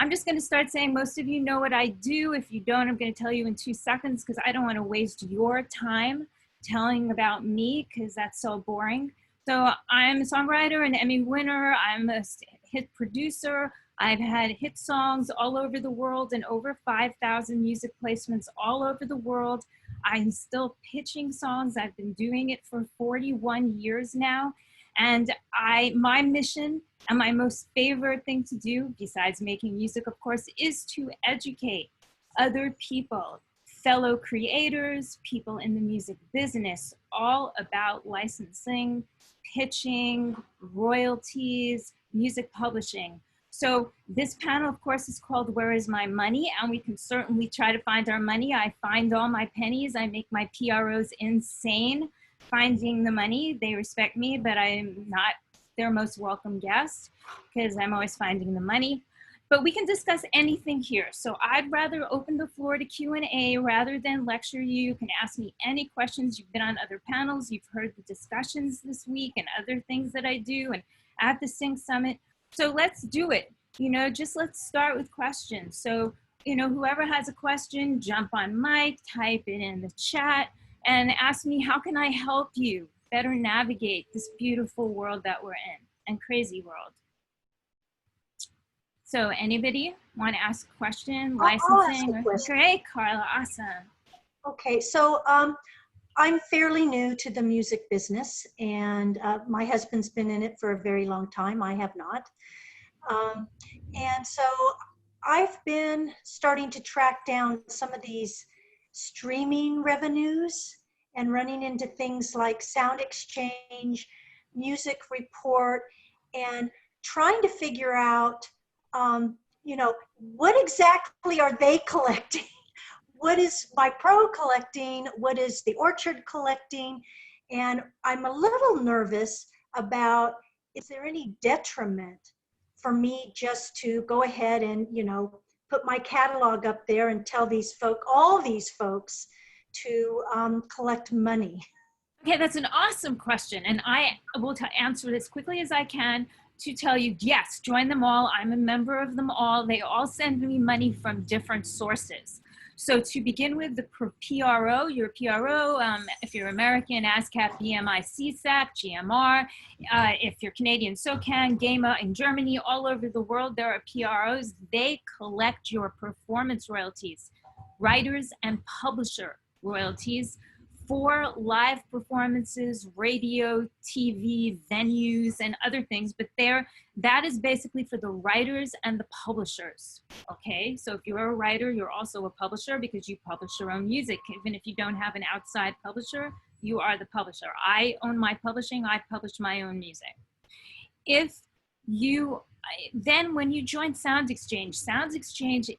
I'm just going to start saying most of you know what I do. If you don't, I'm going to tell you in 2 seconds because I don't want to waste your time telling about me because that's so boring. So I'm a songwriter, an Emmy winner. I'm a hit producer. I've had hit songs all over the world and over 5,000 music placements all over the world. I'm still pitching songs. I've been doing it for 41 years now. And my mission and my most favorite thing to do, besides making music, of course, is to educate other people, fellow creators, people in the music business, all about licensing, pitching, royalties, music publishing. So this panel, of course, is called Where is My Money? And we can certainly try to find our money. I find all my pennies. I make my PROs insane finding the money. They respect me, but I'm not their most welcome guest because I'm always finding the money. But we can discuss anything here. So I'd rather open the floor to Q&A rather than lecture you. You can ask me any questions. You've been on other panels. You've heard the discussions this week and other things that I do and at the Sync Summit. So let's do it. Just let's start with questions. So, whoever has a question, jump on mic, type it in the chat, and ask me, how can I help you better navigate this beautiful world that we're in and crazy world? So anybody want to ask a question? Licensing? Great, Carla, awesome. Okay, so I'm fairly new to the music business, and my husband's been in it for a very long time. I have not. And so I've been starting to track down some of these streaming revenues and running into things like Sound Exchange, Music Report, and trying to figure out, what exactly are they collecting? What is my pro collecting? What is the Orchard collecting? And I'm a little nervous about, is there any detriment for me just to go ahead and, put my catalog up there and tell all these folks to collect money? Okay, that's an awesome question. And I will answer it as quickly as I can to tell you, yes, join them all. I'm a member of them all. They all send me money from different sources. So to begin with, the PRO, your PRO, if you're American, ASCAP, BMI, CSAP, GMR. If you're Canadian, SOCAN, GEMA in Germany, all over the world, there are PROs. They collect your performance royalties, writers and publisher royalties for live performances, radio, TV, venues, and other things, but that is basically for the writers and the publishers, okay? So if you're a writer, you're also a publisher because you publish your own music. Even if you don't have an outside publisher, you are the publisher. I own my publishing, I publish my own music. Then when you join Sound Exchange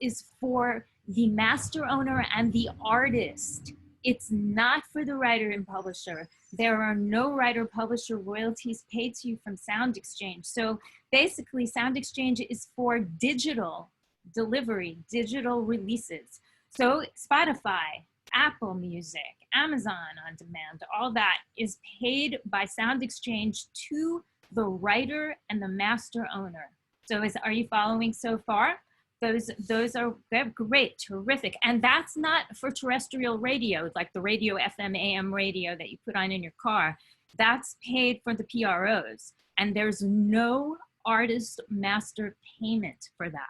is for the master owner and the artist. It's not for the writer and publisher. There are no writer-publisher royalties paid to you from Sound Exchange. So basically, Sound Exchange is for digital delivery, digital releases. So Spotify, Apple Music, Amazon On Demand, all that is paid by Sound Exchange to the writer and the master owner. So are you following so far? They're great, terrific. And that's not for terrestrial radio, like the radio, FM, AM radio that you put on in your car. That's paid for the PROs. And there's no artist master payment for that.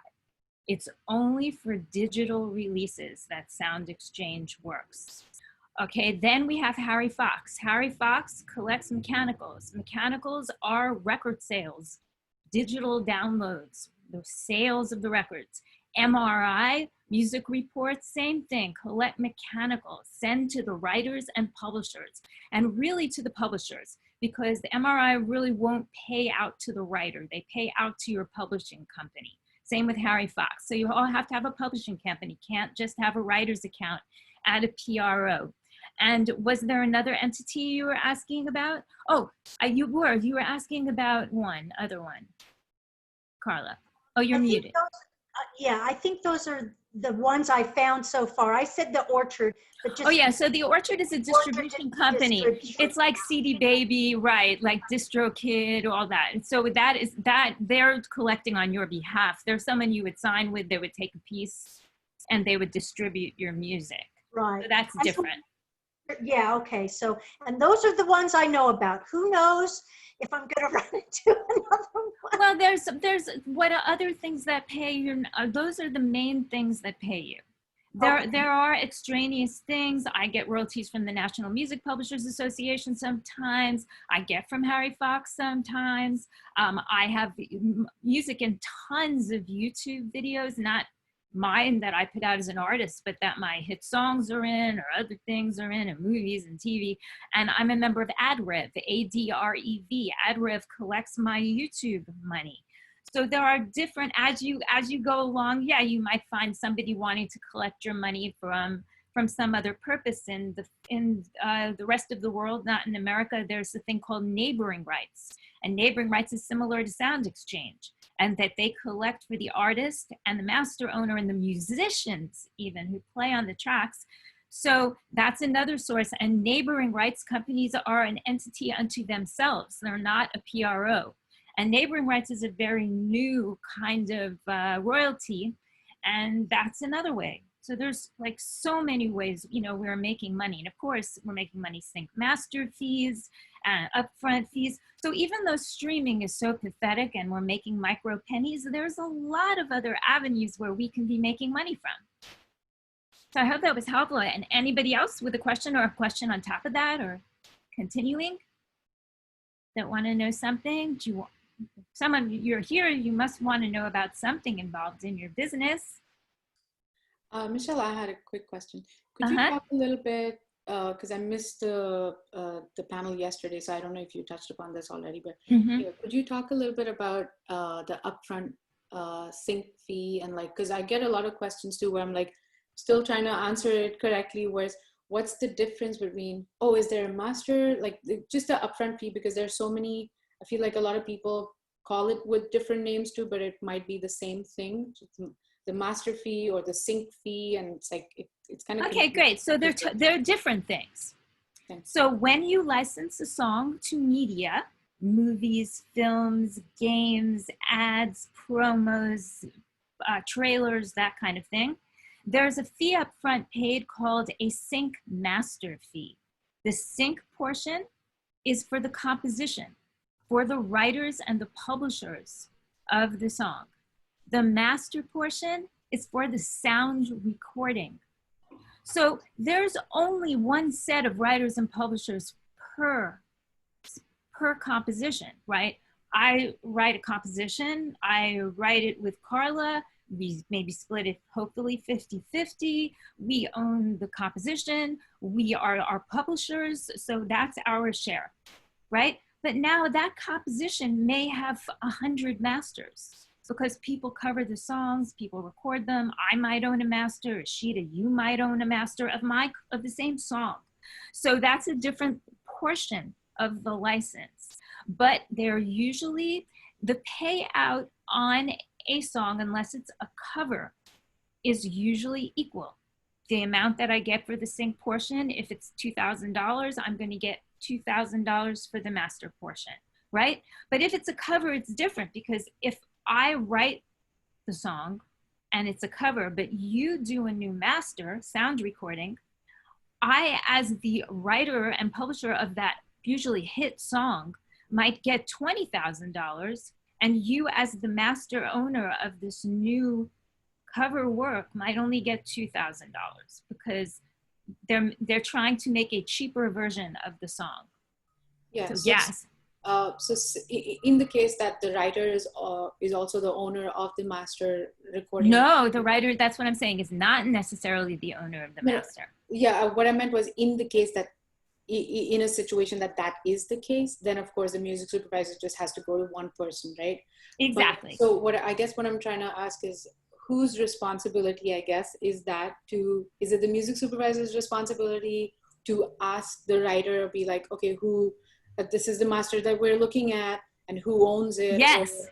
It's only for digital releases that Sound Exchange works. Okay, then we have Harry Fox. Harry Fox collects mechanicals. Mechanicals are record sales, digital downloads, the sales of the records. MRI, Music Reports, same thing, collect mechanicals, send to the writers and publishers, and really to the publishers, because the MRI really won't pay out to the writer, they pay out to your publishing company. Same with Harry Fox. So you all have to have a publishing company, can't just have a writer's account at a PRO. And was there another entity you were asking about? Oh, you were asking about other one. Carla. Oh, you're muted. Yeah, I think those are the ones I found so far. I said the Orchard, but just Oh yeah, so the Orchard is a distribution company. It's like CD Baby, right? Like DistroKid, all that. And so that they're collecting on your behalf. There's someone you would sign with. They would take a piece, and they would distribute your music. right. So that's different. Yeah. Okay. So, and those are the ones I know about. Who knows if I'm going to run into another one? Well, there's what are other things that pay you. Those are the main things that pay you. There are extraneous things. I get royalties from the National Music Publishers Association sometimes. I get from Harry Fox sometimes. I have music in tons of YouTube videos, not mine that I put out as an artist, but that my hit songs are in, or other things are in, and movies and TV. And I'm a member of AdRev, ADREV. AdRev collects my YouTube money. So there are different, as you go along, yeah, you might find somebody wanting to collect your money from some other purpose. In the rest of the world, not in America, there's a thing called neighboring rights. And neighboring rights is similar to Sound Exchange, and that they collect for the artist and the master owner and the musicians even who play on the tracks. So that's another source. And neighboring rights companies are an entity unto themselves. They're not a PRO. And neighboring rights is a very new kind of royalty, and that's another way. So there's like so many ways, we're making money. And of course, we're making money sync master fees and upfront fees. So even though streaming is so pathetic and we're making micro pennies, there's a lot of other avenues where we can be making money from. So I hope that was helpful. And anybody else with a question or a question on top of that, or continuing, that want to know something? Someone, you're here, you must want to know about something involved in your business. Michelle, I had a quick question. Could you talk a little bit, because I missed the panel yesterday, so I don't know if you touched upon this already, but could you talk a little bit about the upfront sync fee, and because I get a lot of questions too, where I'm still trying to answer it correctly, whereas what's the difference between, is there a master, just the upfront fee, because there's so many, I feel like a lot of people call it with different names too, but it might be the same thing. The master fee or the sync fee, and it's kind of okay, great. So they're different things. Thanks. So when you license a song to media, movies, films, games, ads, promos, trailers, that kind of thing, there's a fee up front paid called a sync master fee. The sync portion is for the composition, for the writers and the publishers of the song. The master portion is for the sound recording. So there's only one set of writers and publishers per composition, right? I write a composition, I write it with Carla, we maybe split it hopefully 50-50. We own the composition, we are our publishers, so that's our share, right? But now that composition may have 100 masters, because people cover the songs, people record them. I might own a master, Ashita, you might own a master of the same song. So that's a different portion of the license. But they're usually, the payout on a song, unless it's a cover, is usually equal. The amount that I get for the sync portion, if it's $2,000, I'm going to get $2,000 for the master portion, right? But if it's a cover, it's different, because if I write the song and it's a cover, but you do a new master sound recording, I, as the writer and publisher of that usually hit song, might get $20,000, and you as the master owner of this new cover work might only get $2,000, because they're trying to make a cheaper version of the song. Yes. So, yes. So in the case that the writer is also the owner of the master recording. No, the writer, that's what I'm saying, is not necessarily the owner of the master. Yeah, what I meant was, in the case that, in a situation that is the case, then of course the music supervisor just has to go to one person, right? Exactly. But, so what I'm trying to ask is, whose responsibility, I guess, is it the music supervisor's responsibility to ask the writer, be like, okay, this is the master that we're looking at, and who owns it? Yes.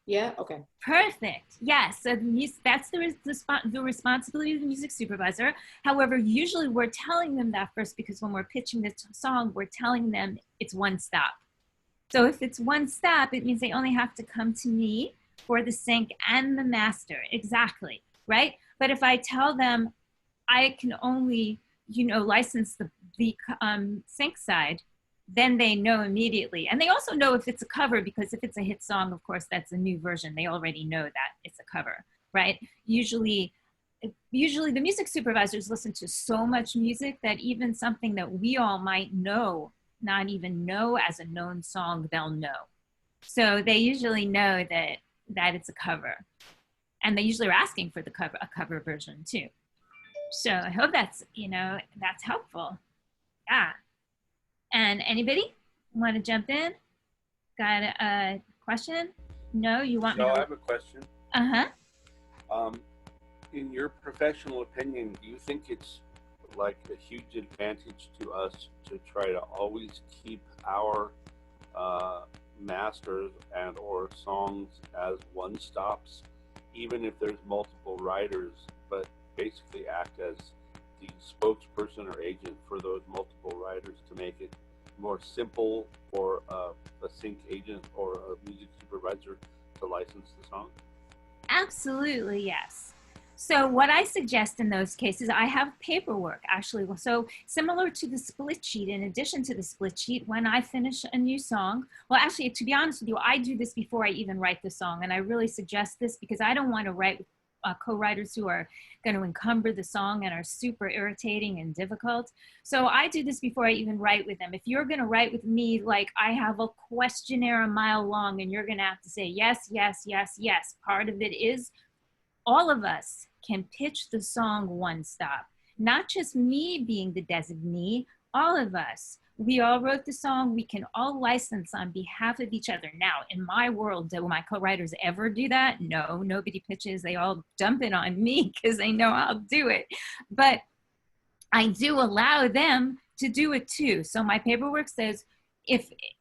Yeah, okay. Perfect. Yes. So that's the responsibility of the music supervisor. However, usually we're telling them that first because when we're pitching the song, we're telling them it's one stop. So if it's one stop, it means they only have to come to me for the sync and the master. Exactly. Right. But if I tell them I can only, license the sync side, then they know immediately. And they also know if it's a cover, because if it's a hit song, of course, that's a new version. They already know that it's a cover, right? Usually the music supervisors listen to so much music that even something that we all might know, not even know as a known song, they'll know. So they usually know that it's a cover. And they usually are asking for a cover version too. So I hope that's helpful. Yeah. And anybody want to jump in? Got a question? No, you want me to? I have a question. Uh-huh. In your professional opinion, do you think it's like a huge advantage to us to try to always keep our masters and or songs as one stops, even if there's multiple writers, but basically act as the spokesperson or agent for those multiple writers to make it more simple for a sync agent or a music supervisor to license the song? Absolutely, yes. So what I suggest in those cases, I have paperwork actually. So similar to the split sheet, in addition to the split sheet, when I finish a new song, well, actually, to be honest with you, I do this before I even write the song. And I really suggest this because I don't want to write co-writers who are going to encumber the song and are super irritating and difficult. So I do this before I even write with them. If you're going to write with me, like I have a questionnaire a mile long and you're going to have to say yes, yes, yes, yes. Part of it is all of us can pitch the song one stop, not just me being the designee, all of us. We all wrote the song. We can all license on behalf of each other. Now, in my world, do my co-writers ever do that? No, nobody pitches. They all dump it on me because they know I'll do it. But I do allow them to do it too. So my paperwork says,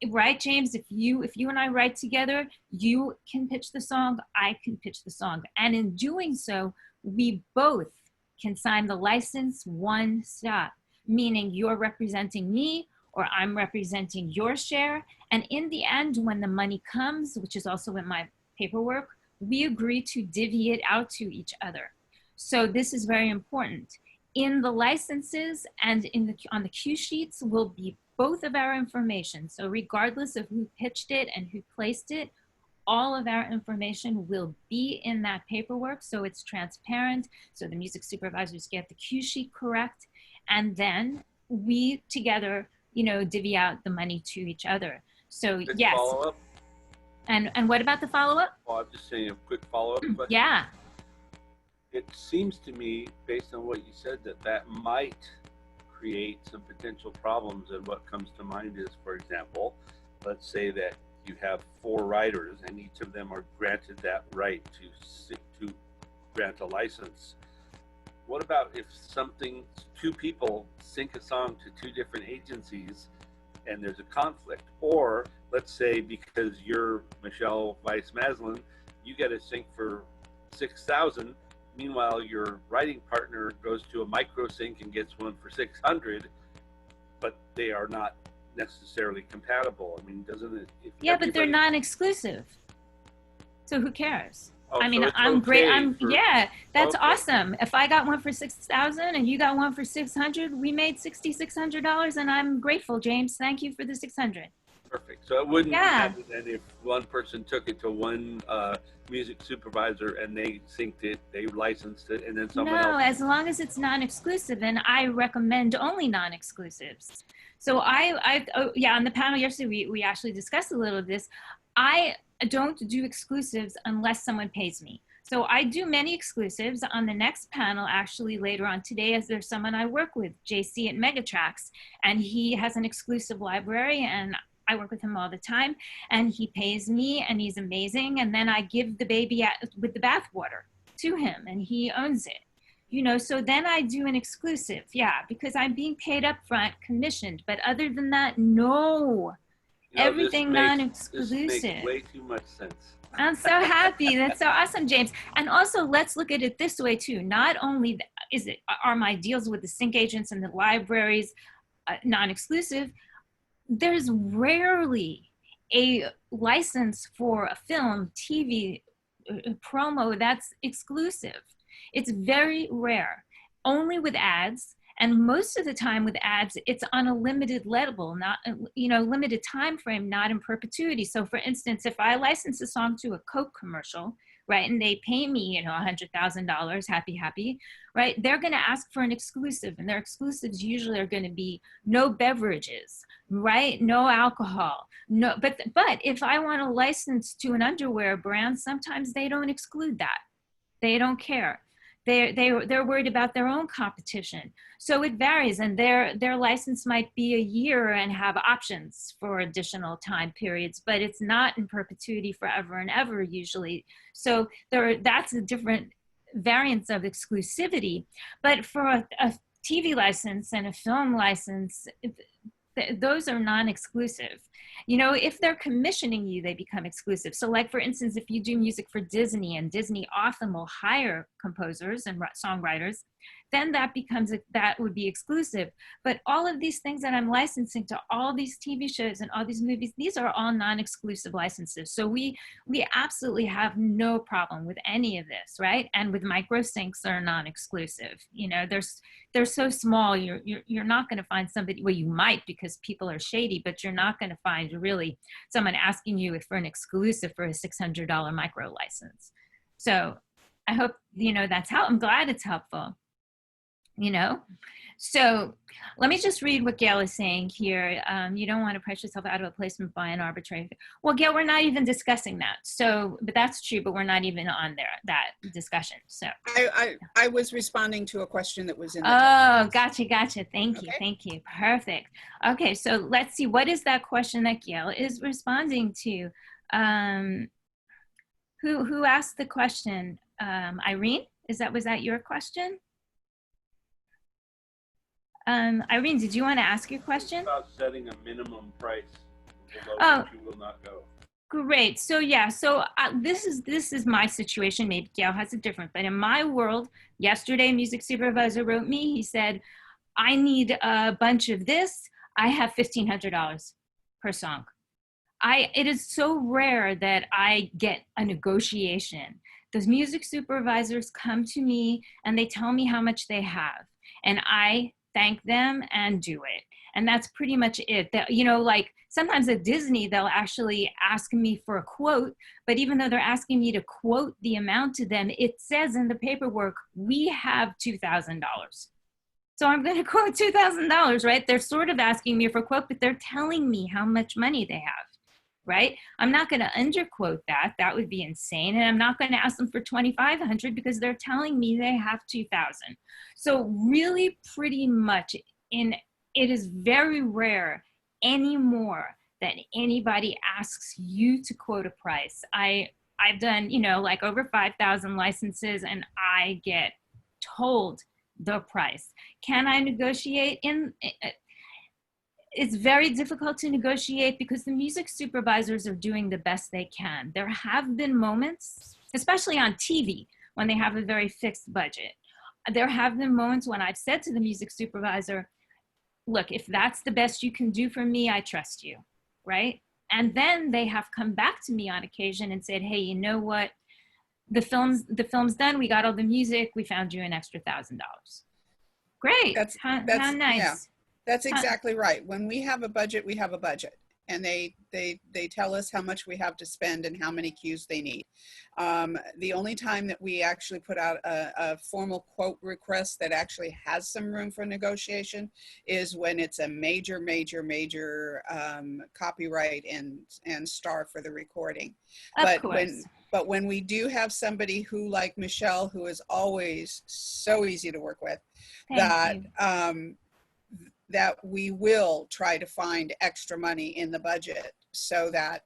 right, James, if you and I write together, you can pitch the song, I can pitch the song. And in doing so, we both can sign the license one stop, meaning you're representing me or I'm representing your share. And in the end, when the money comes, which is also in my paperwork, we agree to divvy it out to each other. So this is very important. In the licenses and on the cue sheets will be both of our information. So regardless of who pitched it and who placed it, all of our information will be in that paperwork. So it's transparent. So the music supervisors get the cue sheet correct. And then we together, divvy out the money to each other. So Quick yes. Follow-up? And what about the follow-up? Well, I'm just saying a quick follow-up question. Yeah. It seems to me, based on what you said, that might create some potential problems. And what comes to mind is, for example, let's say that you have 4 writers and each of them are granted that right to grant a license. What about if 2 people sync a song to 2 different agencies and there's a conflict? Or let's say because you're Michelle Weiss-Maslin, you get a sync for 6,000. Meanwhile, your writing partner goes to a micro sync and gets one for 600, but they are not necessarily compatible. I mean, doesn't it? Yeah, but they're non-exclusive. So who cares? Oh, I mean, so I'm great. Yeah, that's okay. Awesome. If I got one for 6,000 and you got one for 600, we made $6,600, and I'm grateful, James. Thank you for the 600. Perfect. So it wouldn't happen then if one person took it to one music supervisor and they synced it, they licensed it, and then someone else. No, as long as it's non-exclusive, and I recommend only non-exclusives. So on the panel yesterday, we actually discussed a little of this. I don't do exclusives unless someone pays me. So I do many exclusives. On the next panel, actually later on today, as there's someone I work with, JC at Megatracks, and he has an exclusive library, and I work with him all the time, and he pays me, and he's amazing. And then I give the baby with the bathwater to him, and he owns it. So then I do an exclusive, because I'm being paid up front, commissioned. But other than that, no. Everything non-exclusive. This makes way too much sense. I'm so happy. That's so awesome, James. And also, let's look at it this way too. Not only are my deals with the sync agents and the libraries non-exclusive, there's rarely a license for a film, TV, promo that's exclusive. It's very rare. Only with ads. And most of the time with ads, it's on a limited level, not, limited time frame, not in perpetuity. So for instance, if I license a song to a Coke commercial, right, and they pay me, $100,000, happy, right, they're going to ask for an exclusive, and their exclusives usually are going to be no beverages, right, no alcohol, no. But if I want a license to an underwear brand, sometimes they don't exclude that. They don't care. They're worried about their own competition. So it varies, and their license might be a year and have options for additional time periods, but it's not in perpetuity forever and ever usually. So that's a different variance of exclusivity. But for a TV license and a film license, those are non-exclusive. If they're commissioning you, they become exclusive. So like, for instance, if you do music for Disney, and Disney often will hire composers and songwriters, then that would be exclusive. But all of these things that I'm licensing to all these TV shows and all these movies, these are all non-exclusive licenses. So we absolutely have no problem with any of this, right? And with micro syncs, they're non-exclusive. They're so small, you're not going to find somebody, well, you might, because people are shady, but you're not going to find really someone asking you for an exclusive for a $600 micro license. So I hope, that's how, I'm glad it's helpful. So let me just read what Gail is saying here. You don't want to price yourself out of a placement by an arbitrary. Well, Gail, we're not even discussing that. So, but that's true, but we're not even on that discussion. So I was responding to a question that was in the text. Gotcha. Thank you. Perfect. Okay, so let's see. What is that question that Gail is responding to? Who asked the question? Irene? Was that your question? Irene, did you want to ask your question? About setting a minimum price below which you will not go. Great. So this is my situation. Maybe Gail has it different, but in my world, yesterday, a music supervisor wrote me. He said, "I need a bunch of this. I have $1,500 per song." It is so rare that I get a negotiation. Those music supervisors come to me and they tell me how much they have, and I thank them and do it. And that's pretty much it. Like sometimes at Disney, they'll actually ask me for a quote, but even though they're asking me to quote the amount to them, it says in the paperwork, we have $2,000. So I'm going to quote $2,000, right? They're sort of asking me for a quote, but they're telling me how much money they have, right? I'm not going to underquote that. That would be insane. And I'm not going to ask them for $2,500 because they're telling me they have $2,000. So really pretty much it is very rare anymore that anybody asks you to quote a price. I've done, like over 5,000 licenses, and I get told the price. Can I negotiate? It's very difficult to negotiate because the music supervisors are doing the best they can. There have been moments, especially on TV, when they have a very fixed budget. There have been moments when I've said to the music supervisor, look, if that's the best you can do for me, I trust you, right? And then they have come back to me on occasion and said, hey, you know what? The film's done. We got all the music. We found you an extra $1,000. Great. How nice. Yeah, that's exactly right. When we have a budget, we have a budget. And they tell us how much we have to spend and how many cues they need. The only time that we actually put out a formal quote request that actually has some room for negotiation is when it's a major copyright and star for the recording. But when we do have somebody who, like Michelle, who is always so easy to work with, that we will try to find extra money in the budget so that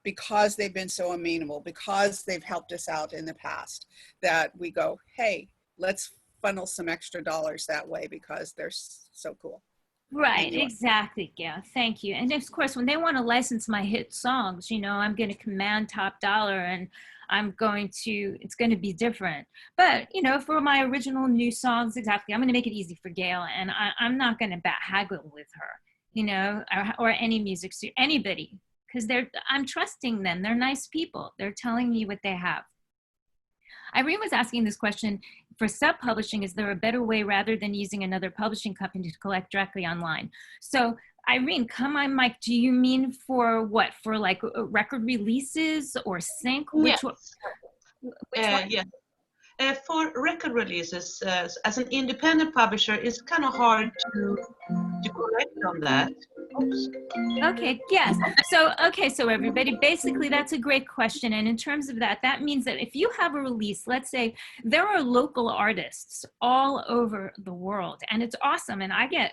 because they've been so amenable, because they've helped us out in the past, that we go, hey, let's funnel some extra dollars that way because they're so cool. Right, anyway. exactly, Gail. Thank you. And of course, when they want to license my hit songs, you know, I'm going to command top dollar and it's going to be different. But, you know, for my original new songs, exactly, I'm going to make it easy for Gail and I'm not going to haggle with her, you know, or any music, anybody, because I'm trusting them. They're nice people. They're telling me what they have. Irene was asking this question for sub-publishing, is there a better way rather than using another publishing company to collect directly online? So Irene, come on, Mike, do you mean for what? For like record releases or sync? Yes. Which one? Yes. For record releases, as an independent publisher, it's kind of hard to collect on that. Oops. Okay, yes. So everybody, basically that's a great question. And in terms of that, that means that if you have a release, let's say there are local artists all over the world and it's awesome. And I get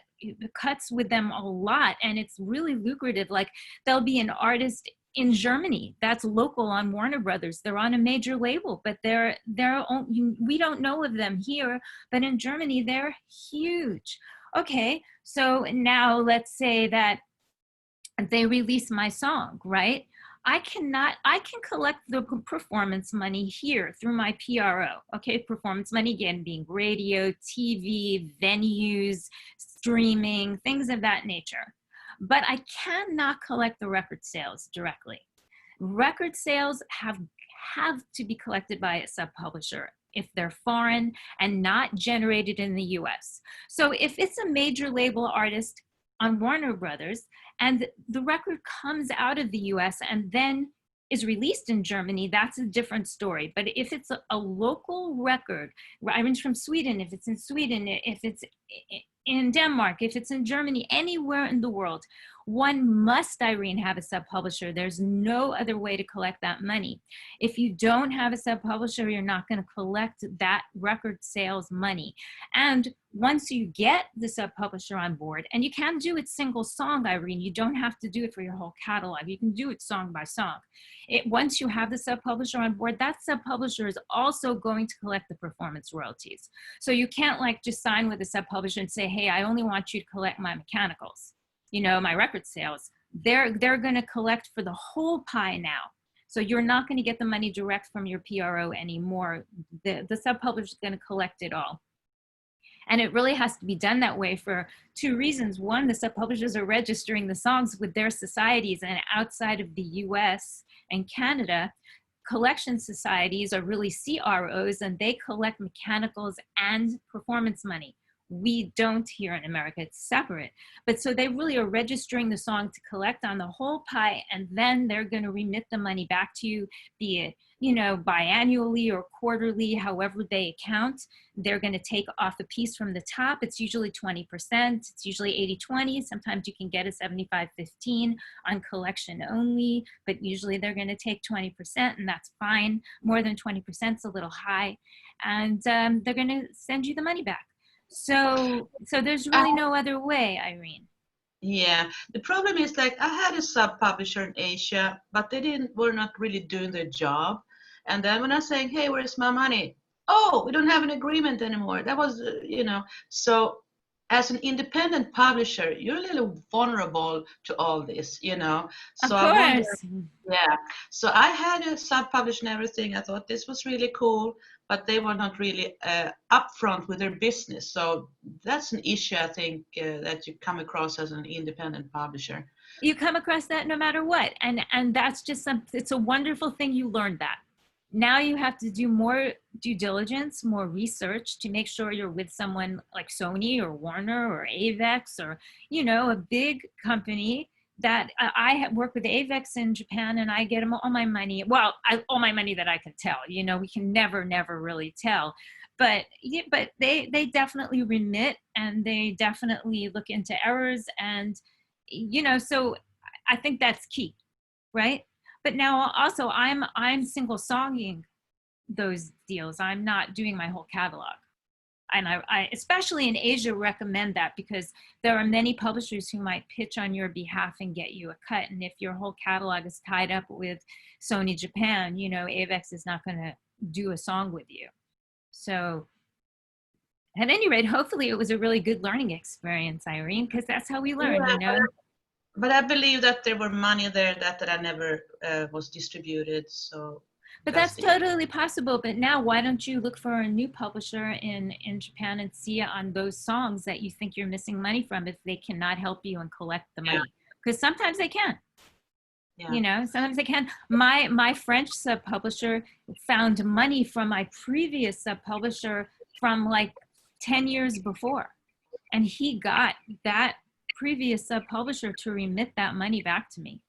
cuts with them a lot and it's really lucrative. Like there'll be an artist in Germany that's local on Warner Brothers. They're on a major label, but we don't know of them here, but in Germany, they're huge. Okay, so now let's say that they release my song, right? I can collect the performance money here through my PRO, okay? Performance money, again, being radio, TV, venues, streaming, things of that nature. But I cannot collect the record sales directly. Record sales have to be collected by a sub-publisher if they're foreign and not generated in the US. So if it's a major label artist on Warner Brothers and the record comes out of the US and then is released in Germany, that's a different story. But if it's a local record, Irene's from Sweden, if it's in Sweden, if it's in Denmark, if it's in Germany, anywhere in the world, one must, Irene, have a sub-publisher. There's no other way to collect that money. If you don't have a sub-publisher, you're not going to collect that record sales money. And once you get the sub-publisher on board, and you can do it single song, Irene, you don't have to do it for your whole catalog. You can do it song by song. Once you have the sub-publisher on board, that sub-publisher is also going to collect the performance royalties. So you can't like just sign with a sub-publisher and say, hey, I only want you to collect my mechanicals, you know, my record sales. They're going to collect for the whole pie now. So you're not going to get the money direct from your PRO anymore. The sub-publisher is going to collect it all. And it really has to be done that way for two reasons. One, the sub-publishers are registering the songs with their societies, and outside of the US and Canada, collection societies are really CROs, and they collect mechanicals and performance money. We don't here in America, it's separate. But so they really are registering the song to collect on the whole pie, and then they're going to remit the money back to you, be it, you know, biannually or quarterly, however they account. They're going to take off a piece from the top. It's usually 20%. It's usually 80-20. Sometimes you can get a 75-15 on collection only, but usually they're going to take 20%, and that's fine. More than 20% is a little high, and they're going to send you the money back. So there's really no other way, Irene. Yeah, the problem is like I had a sub-publisher in Asia, but they were not really doing their job. And then when I was saying, hey, where's my money? Oh, we don't have an agreement anymore. That was, you know, so as an independent publisher, you're a little vulnerable to all this, you know. So Of course. Yeah. So I had a sub-publisher and everything. I thought this was really cool, but they were not really upfront with their business. So that's an issue, I think, that you come across as an independent publisher. You come across that no matter what. And that's just it's a wonderful thing you learned that. Now you have to do more due diligence, more research to make sure you're with someone like Sony or Warner or Avex or, you know, a big company that I work with Avex in Japan, and I get them all my money. Well, all my money that I can tell, you know, we can never really tell. But they definitely remit, and they definitely look into errors. And, you know, so I think that's key, right? But now also I'm single songing those deals. I'm not doing my whole catalog. And I especially in Asia recommend that, because there are many publishers who might pitch on your behalf and get you a cut. And if your whole catalog is tied up with Sony Japan, you know, Avex is not going to do a song with you. So At any rate, hopefully it was a really good learning experience, Irene, because that's how we learn, you know. But I believe that there were money there that I never was distributed. So. But that's totally possible. But now, why don't you look for a new publisher in Japan and see on those songs that you think you're missing money from if they cannot help you and collect the money? Because sometimes they can. Yeah. You know, sometimes they can. My French sub-publisher found money from my previous sub-publisher from like 10 years before. And he got that previous sub-publisher to remit that money back to me.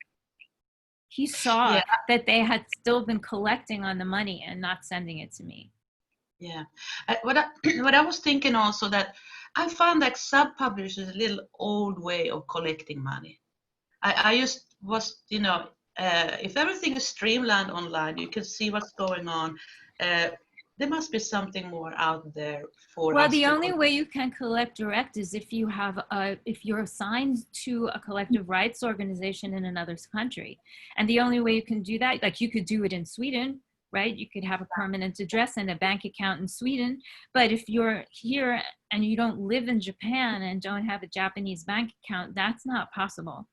He saw that they had still been collecting on the money and not sending it to me. Yeah. What I was thinking also, that I found that sub-publishers a little old way of collecting money. I just was, you know, if everything is streamlined online, you can see what's going on. There must be something more out there for us. Well, the only way you can collect direct is if you have if you're assigned to a collective rights organization in another country. And the only way you can do that, like you could do it in Sweden, right? You could have a permanent address and a bank account in Sweden. But if you're here and you don't live in Japan and don't have a Japanese bank account, that's not possible.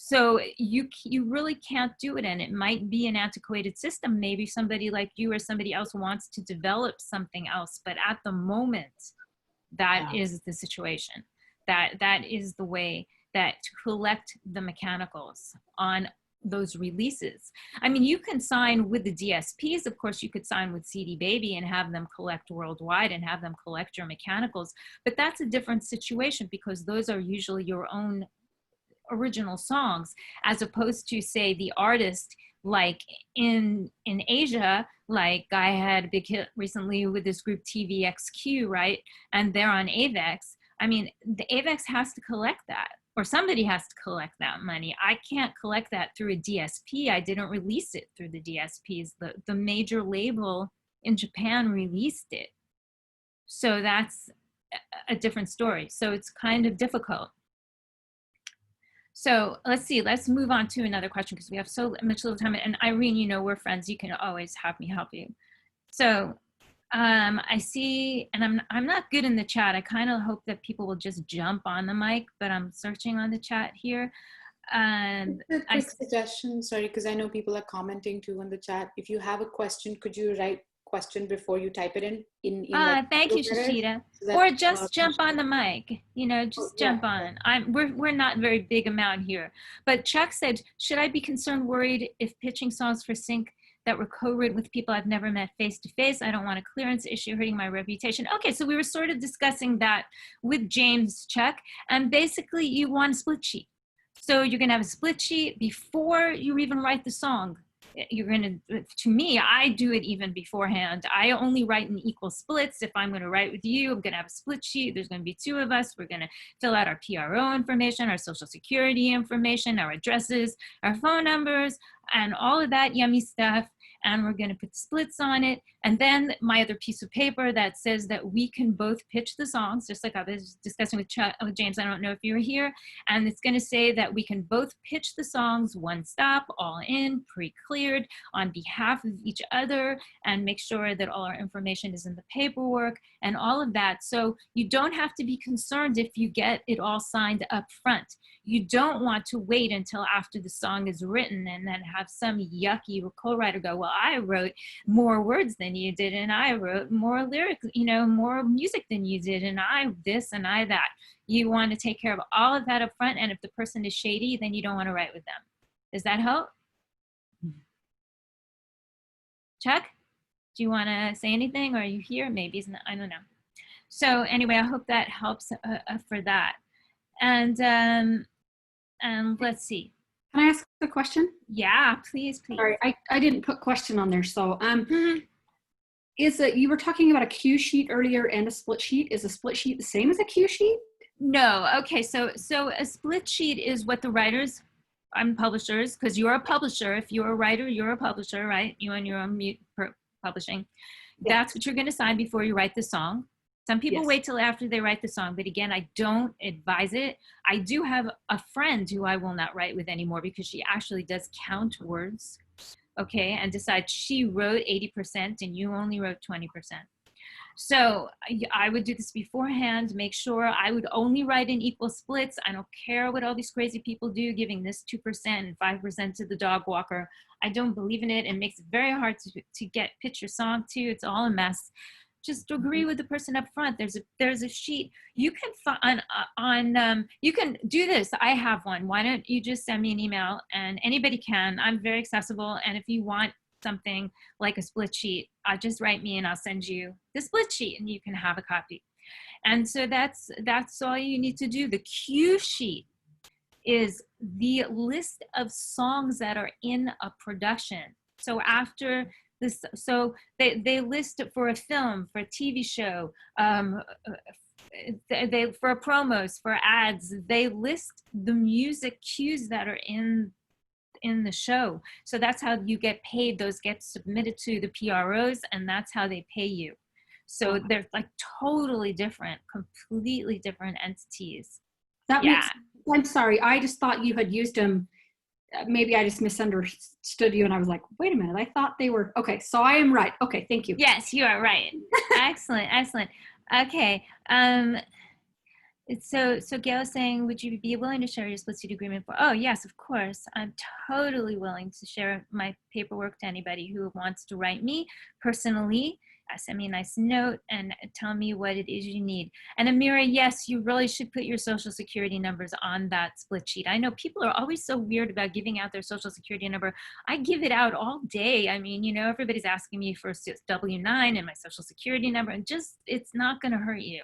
So you really can't do it, and it might be an antiquated system. Maybe somebody like you or somebody else wants to develop something else, but at the moment, that is the situation. That is the way that to collect the mechanicals on those releases. I mean, you can sign with the DSPs, of course. You could sign with CD Baby and have them collect worldwide and have them collect your mechanicals, but that's a different situation because those are usually your own original songs, as opposed to, say, the artist like in Asia. Like I had a big hit recently with this group TVXQ, right? And they're on AVEX. I mean, the AVEX has to collect that, or somebody has to collect that money. I can't collect that through a DSP. I didn't release it through the DSPs. The major label in Japan released it. So that's a different story. So it's kind of difficult. So let's see, let's move on to another question because we have so much little time. And Irene, you know, we're friends. You can always have me help you. So I see, and I'm not good in the chat. I kind of hope that people will just jump on the mic, but I'm searching on the chat here. A quick suggestion, sorry, because I know people are commenting too in the chat. If you have a question, could you write question before you type it in thank you, Shishita. So or just jump on the mic, you know, just jump on. We're not very big amount here. But Chuck said, should I be concerned, worried if pitching songs for sync that were co-written with people I've never met face to face? I don't want a clearance issue hurting my reputation. Okay, so we were sort of discussing that with James, Chuck, and basically you want a split sheet. So you're gonna have a split sheet before you even write the song. You're going to me, I do it even beforehand. I only write in equal splits. If I'm going to write with you, I'm going to have a split sheet. There's going to be two of us. We're going to fill out our PRO information, our social security information, our addresses, our phone numbers, and all of that yummy stuff. And we're going to put splits on it. And then my other piece of paper that says that we can both pitch the songs, just like I was discussing with James. I don't know if you were here. And it's going to say that we can both pitch the songs one stop, all in, pre-cleared, on behalf of each other, and make sure that all our information is in the paperwork and all of that. So you don't have to be concerned if you get it all signed up front. You don't want to wait until after the song is written and then have some yucky co-writer go, well, I wrote more words than you did, and I wrote more lyrics, you know, more music than you did, and I this and I that. You want to take care of all of that up front, and if the person is shady, then you don't want to write with them. Does that help? Chuck, do you want to say anything, or are you here? Maybe, I don't know. So anyway, I hope that helps for that. And let's see. Can I ask a question? Yeah, please. Sorry, I didn't put question on there. So is it, you were talking about a cue sheet earlier and a split sheet. Is a split sheet the same as a cue sheet? No. Okay. So a split sheet is what the writers and publishers, because you're a publisher. If you're a writer, you're a publisher, right? You own your own publishing. Yes. That's what you're going to sign before you write the song. Some people wait till after they write the song, but again, I don't advise it. I do have a friend who I will not write with anymore because she actually does count words, okay, and decides she wrote 80% and you only wrote 20%. So I would do this beforehand, make sure I would only write in equal splits. I don't care what all these crazy people do, giving this 2% and 5% to the dog walker. I don't believe in it. It makes it very hard to get pitch your song to. It's all a mess. Just agree with the person up front. There's a sheet you can find you can do this. I have one. Why don't you just send me an email, and anybody can. I'm very accessible, and if you want something like a split sheet, just write me and I'll send you the split sheet and you can have a copy. And so that's all you need to do. The cue sheet is the list of songs that are in a production. So after this, so they list it for a film, for a TV show, they for promos, for ads, they list the music cues that are in the show. So that's how you get paid. Those get submitted to the PROs, and that's how they pay you. So they're like totally different, completely different entities. That makes, I'm sorry, I just thought you had used them. Maybe I just misunderstood you, and I was like, wait a minute, I thought they were, okay, so I am right. Okay, thank you. Yes, you are right. Excellent, excellent. Okay. So Gail is saying, would you be willing to share your split sheet agreement for? Oh, yes, of course. I'm totally willing to share my paperwork to anybody who wants to write me personally. Send me a nice note and tell me what it is you need. And Amira, yes, you really should put your social security numbers on that split sheet. I know people are always so weird about giving out their social security number. I give it out all day. I mean, you know, everybody's asking me for W-9 and my social security number, and just, it's not going to hurt you.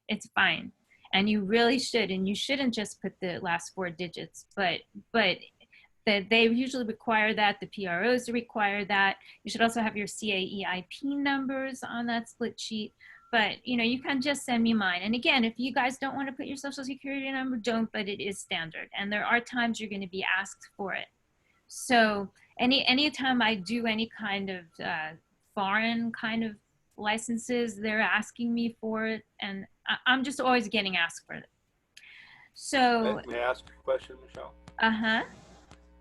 It's fine. And you really should, and you shouldn't just put the last 4 digits, but that they usually require that, the PROs require that. You should also have your CAEIP numbers on that split sheet. But you know, you can just send me mine. And again, if you guys don't want to put your social security number, don't, but it is standard. And there are times you're going to be asked for it. So anytime I do any kind of foreign kind of licenses, they're asking me for it, and I'm just always getting asked for it. So may I ask a question, Michelle?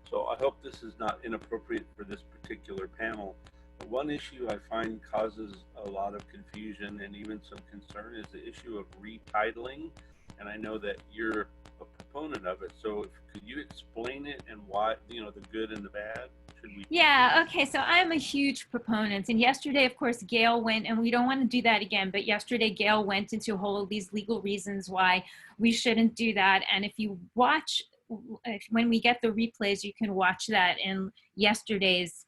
So I hope this is not inappropriate for this particular panel. But one issue I find causes a lot of confusion and even some concern is the issue of retitling. And I know that you're a proponent of it. So could you explain it and why, you know, the good and the bad? Yeah, okay, so I'm a huge proponent. And yesterday, of course, Gail went, and we don't want to do that again, but yesterday Gail went into a whole of these legal reasons why we shouldn't do that. And if you watch, when we get the replays, you can watch that in yesterday's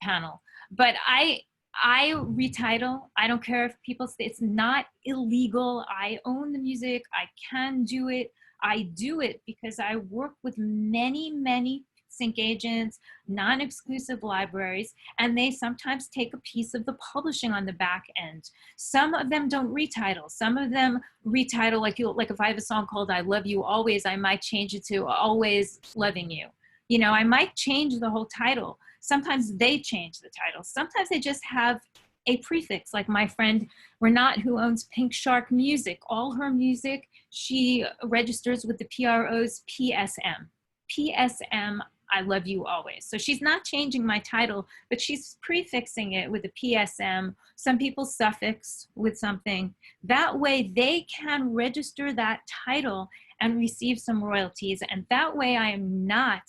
panel. But I retitle. I don't care if people say it's not illegal. I own the music. I can do it. I do it because I work with many sync agents, non-exclusive libraries, and they sometimes take a piece of the publishing on the back end. Some of them don't retitle. Some of them retitle, like if I have a song called I Love You Always, I might change it to Always Loving You. You know, I might change the whole title. Sometimes they change the title. Sometimes they just have a prefix, like my friend Renat, who owns Pink Shark Music. All her music, she registers with the PRO's PSM. PSM, I Love You Always. So she's not changing my title, but she's prefixing it with a PSM. Some people suffix with something. That way they can register that title and receive some royalties. And that way I am not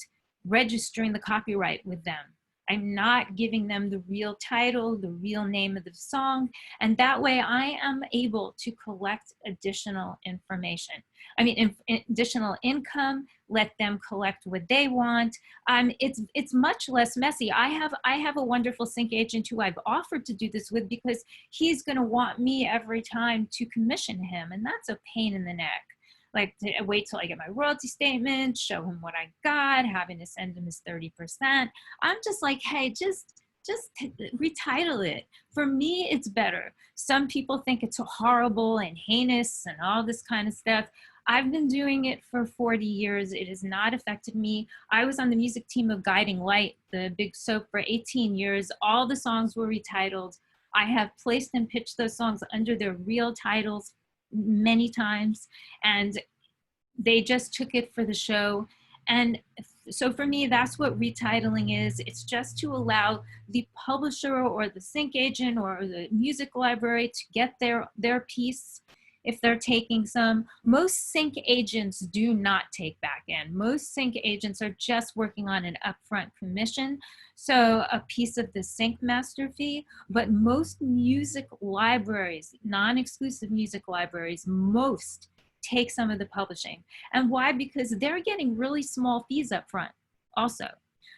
registering the copyright with them. I'm not giving them the real title, the real name of the song. And that way I am able to collect additional information. I mean, additional income, let them collect what they want. It's much less messy. I have a wonderful sync agent who I've offered to do this with because he's gonna want me every time to commission him. And that's a pain in the neck. Like to wait till I get my royalty statement, show him what I got, having to send him his 30%. I'm just like, hey, just retitle it. For me, it's better. Some people think it's horrible and heinous and all this kind of stuff. I've been doing it for 40 years. It has not affected me. I was on the music team of Guiding Light, the big soap, for 18 years. All the songs were retitled. I have placed and pitched those songs under their real titles many times, and they just took it for the show. And So for me, that's what retitling is. It's just to allow the publisher or the sync agent or the music library to get their piece if they're taking some. Most sync agents do not take back end. Most sync agents are just working on an upfront commission, so a piece of the sync master fee. But most music libraries, non-exclusive music libraries, most take some of the publishing. And why? Because they're getting really small fees up front also.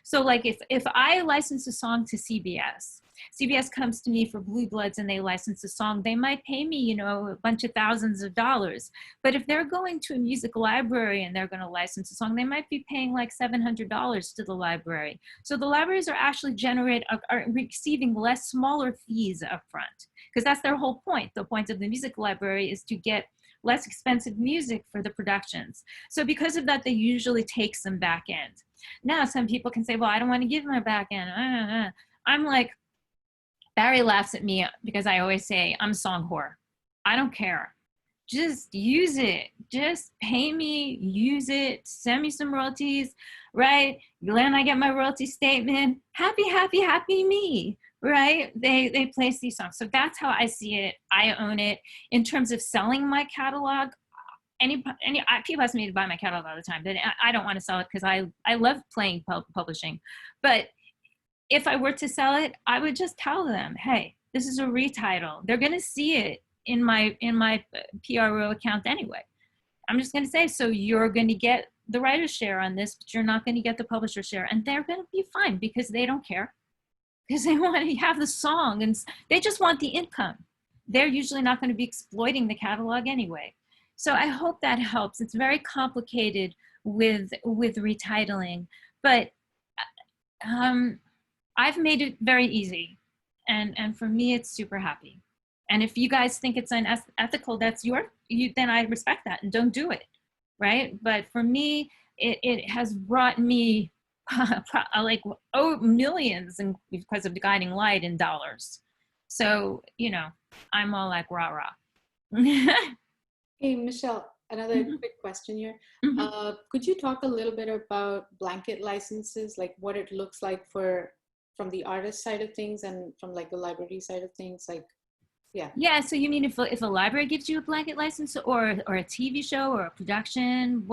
So like if I license a song to CBS comes to me for Blue Bloods and they license a song, they might pay me, you know, a bunch of thousands of dollars. But if they're going to a music library and they're going to license a song, they might be paying like $700 to the library. So the libraries are actually are receiving less smaller fees up front, because that's their whole point. The point of the music library is to get less expensive music for the productions. So because of that, they usually take some back end. Now, some people can say, well, I don't want to give my back end. I'm like, Barry laughs at me because I always say, I'm a song whore. I don't care. Just use it. Just pay me, use it, send me some royalties, right? Then I get my royalty statement. Happy, happy, happy me, right? They place these songs. So that's how I see it. I own it. In terms of selling my catalog, people ask me to buy my catalog all the time, but I don't want to sell it because I love playing publishing. But if I were to sell it, I would just tell them, hey, this is a retitle. They're going to see it in my PRO account anyway. I'm just going to say, so you're going to get the writer's share on this, but you're not going to get the publisher share. And they're going to be fine because they don't care, because they want to have the song and they just want the income. They're usually not going to be exploiting the catalog anyway. So I hope that helps. It's very complicated with retitling, but I've made it very easy. And for me, it's super happy. And if you guys think it's unethical, that's then I respect that and don't do it, right? But for me, it has brought me like millions because of the guiding light in dollars. So, you know, I'm all like rah rah. Hey, Michelle, another quick question here. Could you talk a little bit about blanket licenses, like what it looks like from the artist side of things and from like the library side of things? Like, yeah. Yeah, so you mean if a library gives you a blanket license or a TV show or a production,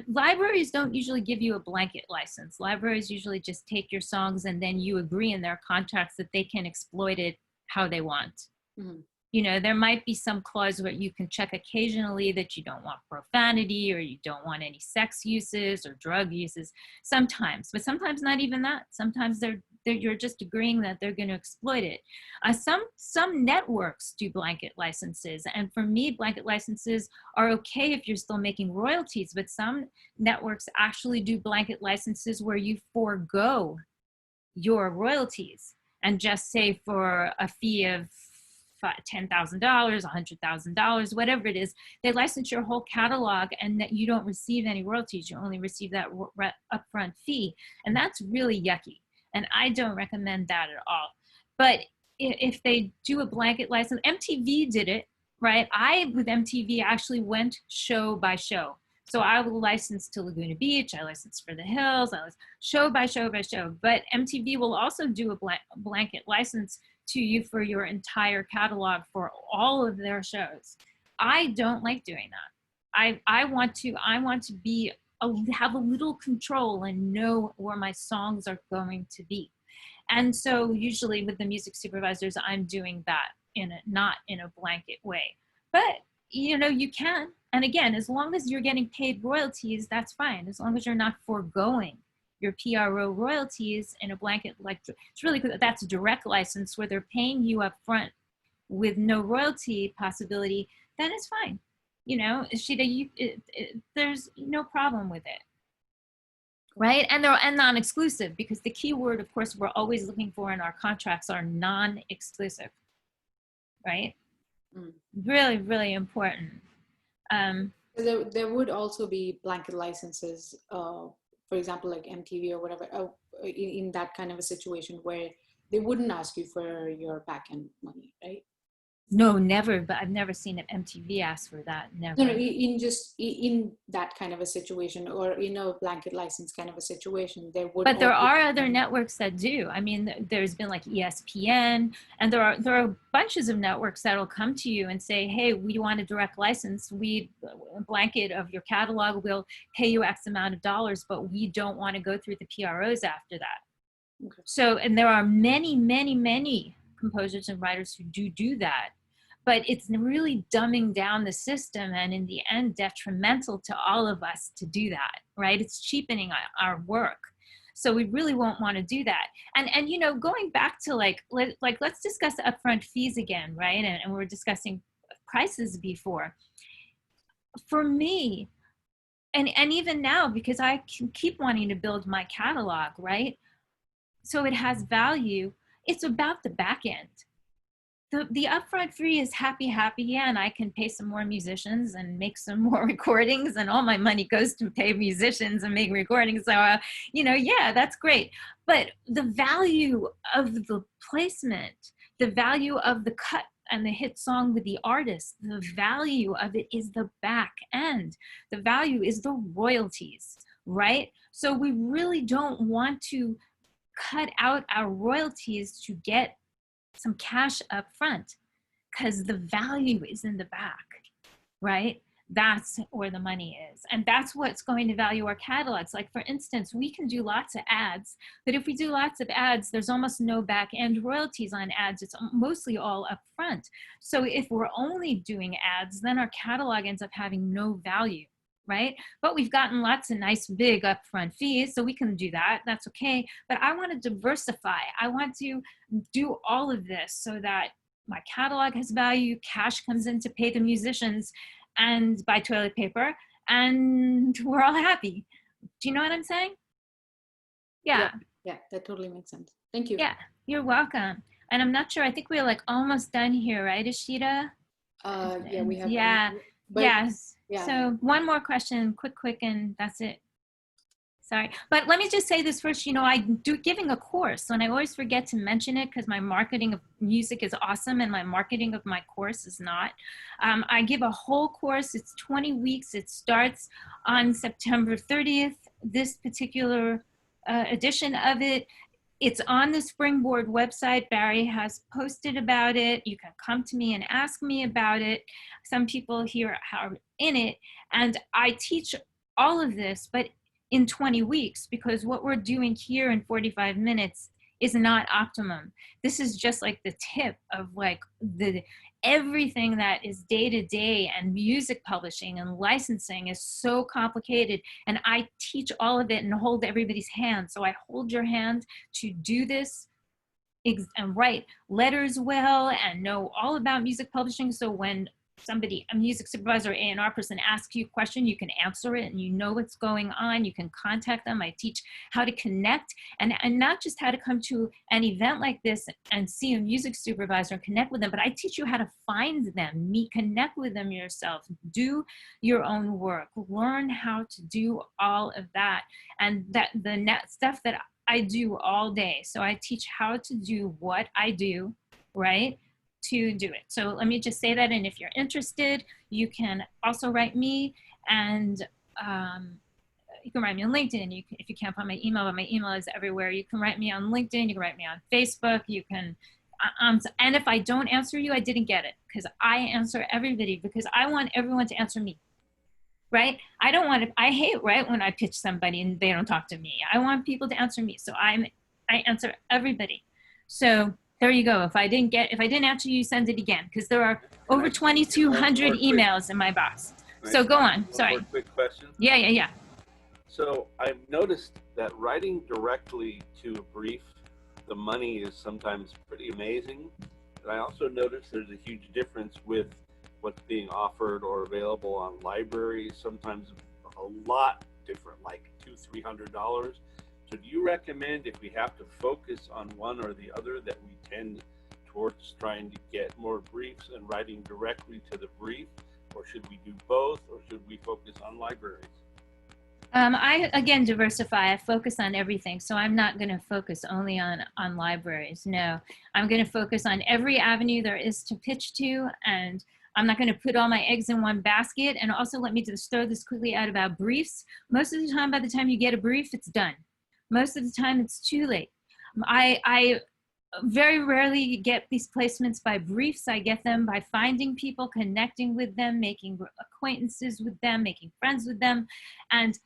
libraries don't usually give you a blanket license. Libraries usually just take your songs and then you agree in their contracts that they can exploit it how they want. You know, there might be some clause where you can check occasionally that you don't want profanity or you don't want any sex uses or drug uses sometimes, but sometimes not even that. Sometimes you're just agreeing that they're going to exploit it. Some networks do blanket licenses, and for me, blanket licenses are okay if you're still making royalties, but some networks actually do blanket licenses where you forego your royalties and just say for a fee of $10,000, $100,000, whatever it is, they license your whole catalog and that you don't receive any royalties. You only receive that upfront fee. And that's really yucky. And I don't recommend that at all. But if they do a blanket license, MTV did it, right? With MTV, actually went show by show. So I will license to Laguna Beach, I license for the Hills, I license show by show by show. But MTV will also do a blanket license to you for your entire catalog for all of their shows. I don't like doing that. I want to have a little control and know where my songs are going to be. And so usually with the music supervisors, I'm doing that not in a blanket way. But you know, you can. And again, as long as you're getting paid royalties, that's fine. As long as you're not foregoing your PRO royalties in a blanket, like it's really good. That's a direct license where they're paying you up front with no royalty possibility, then it's fine. You know, Shida, there's no problem with it. Right? And they're non-exclusive, because the key word, of course, we're always looking for in our contracts are non-exclusive, right? Really, really important. There would also be blanket licenses, for example, like MTV or whatever, in that kind of a situation where they wouldn't ask you for your back-end money, right? No, never, but I've never seen an MTV ask for that. Never. No, in that kind of a situation, or in a blanket license kind of a situation, there would. But there always are other be- networks that do. I mean, there's been like ESPN, and there are bunches of networks that'll come to you and say, "Hey, we want a direct license. We blanket of your catalog. We'll pay you X amount of dollars, but we don't want to go through the PROs after that." Okay. So, and there are many, many, many composers and writers who do that. But it's really dumbing down the system, and in the end, detrimental to all of us to do that, right? It's cheapening our work. So we really won't want to do that. And you know, going back to let's discuss upfront fees again, right? And we were discussing prices before. For me, and even now, because I can keep wanting to build my catalog, right? So it has value. It's about the back end. The upfront fee is happy, yeah, and I can pay some more musicians and make some more recordings, and all my money goes to pay musicians and make recordings. So, you know, yeah, that's great. But the value of the placement, the value of the cut and the hit song with the artist, the value of it is the back end. The value is the royalties, right? So we really don't want to cut out our royalties to get some cash up front, because the value is in the back, right? That's where the money is. And that's what's going to value our catalogs. Like, for instance, we can do lots of ads, but if we do lots of ads, there's almost no back end royalties on ads. It's mostly all up front. So if we're only doing ads, then our catalog ends up having no value, right? But we've gotten lots of nice big upfront fees, so we can do that. That's okay. But I want to diversify. I want to do all of this so that my catalog has value, cash comes in to pay the musicians and buy toilet paper, and we're all happy. Do you know what I'm saying? Yeah. Yeah, that totally makes sense. Thank you. Yeah, you're welcome. And I'm not sure, I think we're like almost done here, right, Ashita? Yeah, we have. Yeah. But, Yes. Yeah. So one more question, quick, and that's it. Sorry, but let me just say this first. You know, I do giving a course, and I always forget to mention it because my marketing of music is awesome, and my marketing of my course is not. I give a whole course. It's 20 weeks. It starts on September 30th. This particular edition of it. It's on the Springboard website. Barry has posted about it. You can come to me and ask me about it. Some people here are in it. And I teach all of this, but in 20 weeks, because what we're doing here in 45 minutes is not optimum. This is just like the tip of like everything that is day to day, and music publishing and licensing is so complicated. And I teach all of it and hold everybody's hand. So I hold your hand to do this and write letters well and know all about music publishing. So when somebody, a music supervisor or A&R person asks you a question, you can answer it and you know what's going on. You can contact them. I teach how to connect, and not just how to come to an event like this and see a music supervisor and connect with them, but I teach you how to find them, connect with them yourself, do your own work, learn how to do all of that. And that the net stuff that I do all day. So I teach how to do what I do, right? To do it. So let me just say that, and if you're interested, you can also write me, and you can write me on LinkedIn. If you can't find my email, but my email is everywhere. You can write me on LinkedIn, you can write me on Facebook, you can, and if I don't answer you, I didn't get it, because I answer everybody, because I want everyone to answer me, right? I don't want to, I hate, right, when I pitch somebody and they don't talk to me. I want people to answer me, so I answer everybody. So there you go. If I didn't answer you, send it again, because there are over 2,200 emails in my box. So go on. Sorry. One more quick question. Yeah. So I've noticed that writing directly to a brief, the money is sometimes pretty amazing. But I also noticed there's a huge difference with what's being offered or available on libraries. Sometimes a lot different, like $200-300. So do you recommend, if we have to focus on one or the other, that we tend towards trying to get more briefs and writing directly to the brief? Or should we do both? Or should we focus on libraries? I again diversify. I focus on everything. So I'm not going to focus only on libraries. No, I'm going to focus on every avenue there is to pitch to, and I'm not going to put all my eggs in one basket. And also, let me just throw this quickly out about briefs. Most of the time, by the time you get a brief, it's done. Most of the time, it's too late. I very rarely get these placements by briefs. I get them by finding people, connecting with them, making acquaintances with them, making friends with them. And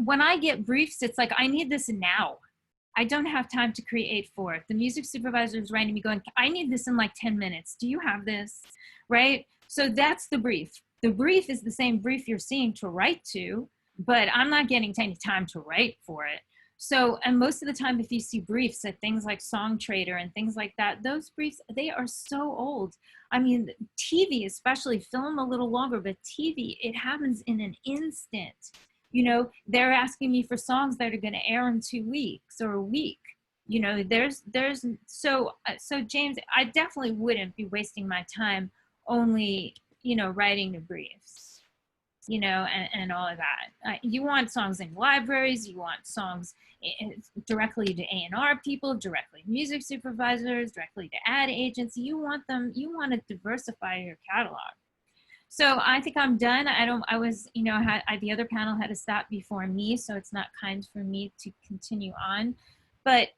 when I get briefs, it's like, I need this now. I don't have time to create for it. The music supervisor is writing me going, I need this in like 10 minutes. Do you have this? Right? So that's the brief. The brief is the same brief you're seeing to write to, but I'm not getting any time to write for it. So, and most of the time, if you see briefs at things like Song Trader and things like that, those briefs, they are so old. I mean, TV, especially, film a little longer, but TV, it happens in an instant. You know, they're asking me for songs that are going to air in 2 weeks or a week. You know, so James, I definitely wouldn't be wasting my time only, you know, writing the briefs, you know, and all of that. You want songs in libraries, you want songs directly to A&R people, directly to music supervisors, directly to ad agents. You want to diversify your catalog. So I think I'm done. The other panel had to stop before me, so it's not kind for me to continue on. But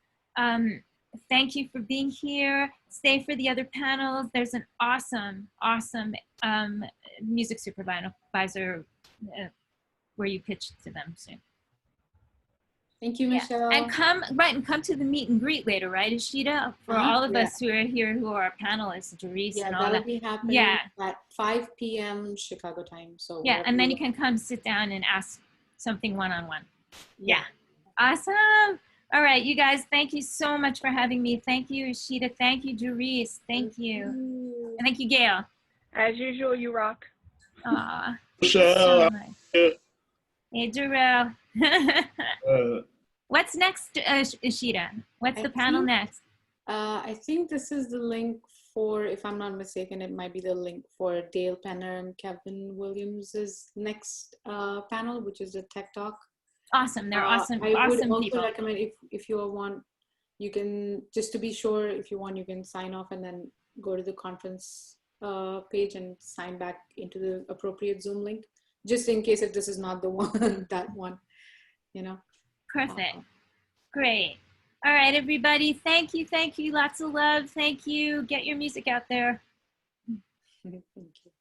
thank you for being here. Stay for the other panels. There's an awesome music supervisor where you pitch to them soon. Thank you, Michelle. And come to the meet and greet later, right, Ishita? For all of us who are here who are panelists, Doris and all that. That'll be happening at 5 p.m. Chicago time. So and then you can come sit down and ask something one-on-one. Yeah. Awesome. All right, you guys, thank you so much for having me. Thank you, Ishita. Thank you, Doris. Thank you. And thank you, Gail. As usual, you rock. Aw. Michelle. So hey, Jarrell. What's next, Ishita? What's the panel next? I think this is the link for, if I'm not mistaken, it might be the link for Dale Penner and Kevin Williams's next panel, which is a Tech Talk. Awesome. They're awesome. I would also people. recommend if you want, you can, just to be sure, if you want, you can sign off and then go to the conference page and sign back into the appropriate Zoom link, just in case if this is not the one, that one, you know. Perfect. Great. All right, everybody. Thank you. Thank you. Lots of love. Thank you. Get your music out there. Thank you.